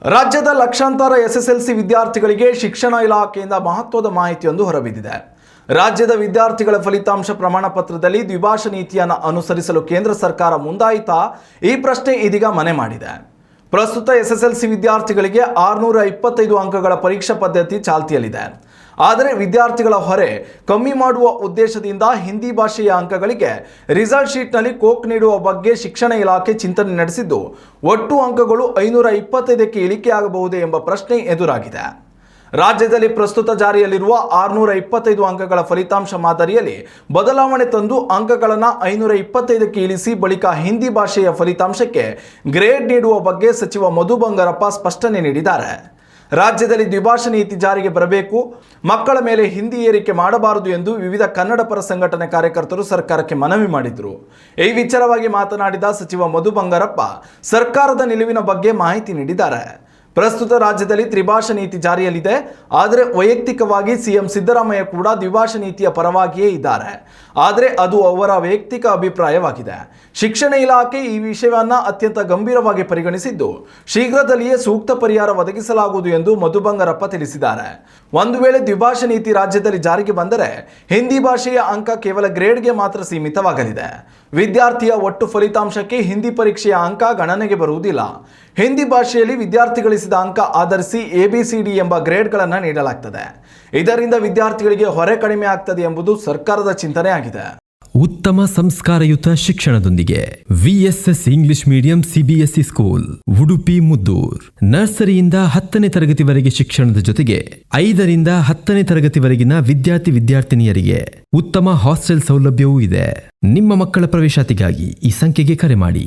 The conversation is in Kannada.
ರಾಜ್ಯದ ಲಕ್ಷಾಂತರ ಎಸ್ಎಸ್ಎಲ್ಸಿ ವಿದ್ಯಾರ್ಥಿಗಳಿಗೆ ಶಿಕ್ಷಣ ಇಲಾಖೆಯಿಂದ ಮಹತ್ವದ ಮಾಹಿತಿಯೊಂದು ಹೊರಬಿದ್ದಿದೆ. ರಾಜ್ಯದ ವಿದ್ಯಾರ್ಥಿಗಳ ಫಲಿತಾಂಶ ಪ್ರಮಾಣ ಪತ್ರದಲ್ಲಿ ದ್ವಿಭಾಷಾ ನೀತಿಯನ್ನು ಅನುಸರಿಸಲು ಕೇಂದ್ರ ಸರ್ಕಾರ ಮುಂದಾಯಿತಾ? ಈ ಪ್ರಶ್ನೆ ಇದೀಗ ಮನೆ ಮಾಡಿದೆ. ಪ್ರಸ್ತುತ ಎಸ್ಎಸ್ಎಲ್ಸಿ ವಿದ್ಯಾರ್ಥಿಗಳಿಗೆ 625 ಅಂಕಗಳ ಪರೀಕ್ಷಾ ಪದ್ಧತಿ ಚಾಲ್ತಿಯಲ್ಲಿದೆ. ಆದರೆ ವಿದ್ಯಾರ್ಥಿಗಳ ಹೊರೆ ಕಮ್ಮಿ ಮಾಡುವ ಉದ್ದೇಶದಿಂದ ಹಿಂದಿ ಭಾಷೆಯ ಅಂಕಗಳಿಗೆ ರಿಸಲ್ಟ್ ಶೀಟ್ನಲ್ಲಿ ಕೋಕ್ ನೀಡುವ ಬಗ್ಗೆ ಶಿಕ್ಷಣ ಇಲಾಖೆ ಚಿಂತನೆ ನಡೆಸಿದ್ದು, ಒಟ್ಟು ಅಂಕಗಳು 525ಕ್ಕೆ ಇಳಿಕೆಯಾಗಬಹುದೇ ಎಂಬ ಪ್ರಶ್ನೆ ಎದುರಾಗಿದೆ. ರಾಜ್ಯದಲ್ಲಿ ಪ್ರಸ್ತುತ ಜಾರಿಯಲ್ಲಿರುವ 625 ಅಂಕಗಳ ಫಲಿತಾಂಶ ಮಾದರಿಯಲ್ಲಿ ಬದಲಾವಣೆ ತಂದು ಅಂಕಗಳನ್ನು 525ಕ್ಕೆ ಇಳಿಸಿ ಬಳಿಕ ಹಿಂದಿ ಭಾಷೆಯ ಫಲಿತಾಂಶಕ್ಕೆ ಗ್ರೇಡ್ ನೀಡುವ ಬಗ್ಗೆ ಸಚಿವ ಮಧು ಬಂಗಾರಪ್ಪ ಸ್ಪಷ್ಟನೆ ನೀಡಿದ್ದಾರೆ. ರಾಜ್ಯದಲ್ಲಿ ದ್ವಿಭಾಷಾ ನೀತಿ ಜಾರಿಗೆ ಬರಬೇಕು, ಮಕ್ಕಳ ಮೇಲೆ ಹಿಂದಿ ಏರಿಕೆ ಮಾಡಬಾರದು ಎಂದು ವಿವಿಧ ಕನ್ನಡ ಪರ ಸಂಘಟನೆ ಕಾರ್ಯಕರ್ತರು ಸರ್ಕಾರಕ್ಕೆ ಮನವಿ ಮಾಡಿದರು. ಈ ವಿಚಾರವಾಗಿ ಮಾತನಾಡಿದ ಸಚಿವ ಮಧು ಬಂಗಾರಪ್ಪ ಸರ್ಕಾರದ ನಿಲುವಿನ ಬಗ್ಗೆ ಮಾಹಿತಿ ನೀಡಿದ್ದಾರೆ. ಪ್ರಸ್ತುತ ರಾಜ್ಯದಲ್ಲಿ ತ್ರಿಭಾಷಾ ನೀತಿ ಜಾರಿಯಲ್ಲಿದೆ. ಆದರೆ ವೈಯಕ್ತಿಕವಾಗಿ ಸಿಎಂ ಸಿದ್ದರಾಮಯ್ಯ ಕೂಡ ದ್ವಿಭಾಷಾ ನೀತಿಯ ಪರವಾಗಿಯೇ ಇದ್ದಾರೆ. ಆದರೆ ಅದು ಅವರ ವೈಯಕ್ತಿಕ ಅಭಿಪ್ರಾಯವಾಗಿದೆ. ಶಿಕ್ಷಣ ಇಲಾಖೆ ಈ ವಿಷಯವನ್ನು ಅತ್ಯಂತ ಗಂಭೀರವಾಗಿ ಪರಿಗಣಿಸಿದ್ದು, ಶೀಘ್ರದಲ್ಲಿಯೇ ಸೂಕ್ತ ಪರಿಹಾರ ಒದಗಿಸಲಾಗುವುದು ಎಂದು ಮಧು ಬಂಗಾರಪ್ಪ ತಿಳಿಸಿದ್ದಾರೆ. ಒಂದು ವೇಳೆ ದ್ವಿಭಾಷಾ ನೀತಿ ರಾಜ್ಯದಲ್ಲಿ ಜಾರಿಗೆ ಬಂದರೆ ಹಿಂದಿ ಭಾಷೆಯ ಅಂಕ ಕೇವಲ ಗ್ರೇಡ್ಗೆ ಮಾತ್ರ ಸೀಮಿತವಾಗಲಿದೆ. ವಿದ್ಯಾರ್ಥಿಯ ಒಟ್ಟು ಫಲಿತಾಂಶಕ್ಕೆ ಹಿಂದಿ ಪರೀಕ್ಷೆಯ ಅಂಕ ಗಣನೆಗೆ ಬರುವುದಿಲ್ಲ. ಹಿಂದಿ ಭಾಷೆಯಲ್ಲಿ ವಿದ್ಯಾರ್ಥಿ ಗಳಿಸಿದ ಅಂಕ ಆಧರಿಸಿ ABCD ಎಂಬ ಗ್ರೇಡ್ಗಳನ್ನು ನೀಡಲಾಗ್ತದೆ. ಇದರಿಂದ ವಿದ್ಯಾರ್ಥಿಗಳಿಗೆ ಹೊರೆ ಕಡಿಮೆ ಆಗ್ತದೆ ಎಂಬುದು ಸರ್ಕಾರದ ಚಿಂತನೆ ಆಗಿದೆ. ಉತ್ತಮ ಸಂಸ್ಕಾರಯುತ ಶಿಕ್ಷಣದೊಂದಿಗೆ VSS English medium CBSE school, Udupi Muddur. ನರ್ಸರಿಯಿಂದ 10ನೇ ತರಗತಿವರೆಗೆ ಶಿಕ್ಷಣದ ಜೊತೆಗೆ 5ರಿಂದ 10ನೇ ತರಗತಿವರೆಗಿನ ವಿದ್ಯಾರ್ಥಿನಿಯರಿಗೆ ಉತ್ತಮ ಹಾಸ್ಟೆಲ್ ಸೌಲಭ್ಯವೂ ಇದೆ. ನಿಮ್ಮ ಮಕ್ಕಳ ಪ್ರವೇಶಾತಿಗಾಗಿ ಈ ಸಂಖ್ಯೆಗೆ ಕರೆ ಮಾಡಿ.